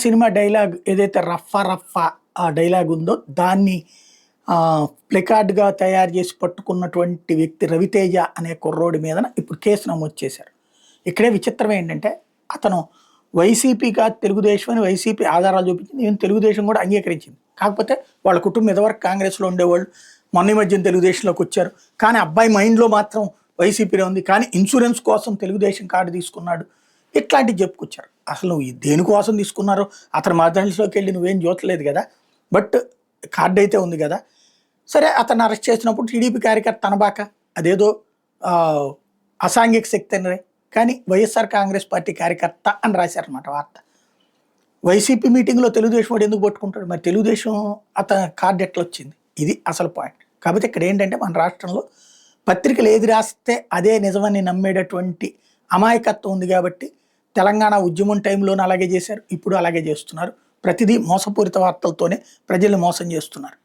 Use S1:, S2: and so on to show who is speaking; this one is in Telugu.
S1: సినిమా డైలాగ్ ఏదైతే రఫా రఫా ఆ డైలాగ్ ఉందో దాన్ని ప్లెకార్డ్గా తయారు చేసి పట్టుకున్నటువంటి వ్యక్తి రవితేజ అనే కుర్రోడి మీద ఇప్పుడు కేసు నమోదు చేశారు. ఇక్కడే విచిత్రం ఏంటంటే అతను వైసీపీ కాదు తెలుగుదేశం అని వైసీపీ ఆధారాలు చూపించింది. నేను తెలుగుదేశం కూడా అంగీకరించింది. కాకపోతే వాళ్ళ కుటుంబం ఇదివరకు కాంగ్రెస్లో ఉండేవాళ్ళు, మొన్న మధ్యన తెలుగుదేశంలోకి వచ్చారు. కానీ అబ్బాయి మైండ్లో మాత్రం వైసీపీలో ఉంది. కానీ ఇన్సూరెన్స్ కోసం తెలుగుదేశం కార్డు తీసుకున్నాడు. ఇట్లాంటివి చెప్పుకొచ్చారు. అసలు నువ్వు దేనికోసం తీసుకున్నారో అతను మదర్స్లోకి వెళ్ళి నువ్వేం చూడలేదు కదా, బట్ కార్డు అయితే ఉంది కదా. సరే, అతను అరెస్ట్ చేసినప్పుడు టీడీపీ కార్యకర్త అనబాక అదేదో అసాంఘిక శక్తి అని, కానీ వైఎస్ఆర్ కాంగ్రెస్ పార్టీ కార్యకర్త అని రాశారనమాట వార్త. వైసీపీ మీటింగ్లో తెలుగుదేశం వాడు ఎందుకు పట్టుకుంటాడు? మరి తెలుగుదేశం అతని కార్డు ఎట్లా వచ్చింది? ఇది అసలు పాయింట్. కాబట్టి ఇక్కడ ఏంటంటే మన రాష్ట్రంలో పత్రికలు ఏది రాస్తే అదే నిజమని నమ్మేటటువంటి అమాయకత్వం ఉంది. కాబట్టి తెలంగాణ ఉద్యమం టైంలోనే అలాగే చేశారు, ఇప్పుడు అలాగే చేస్తున్నారు. ప్రతిదీ మోసపూరిత వార్తలతోనే ప్రజల్ని మోసం చేస్తున్నారు.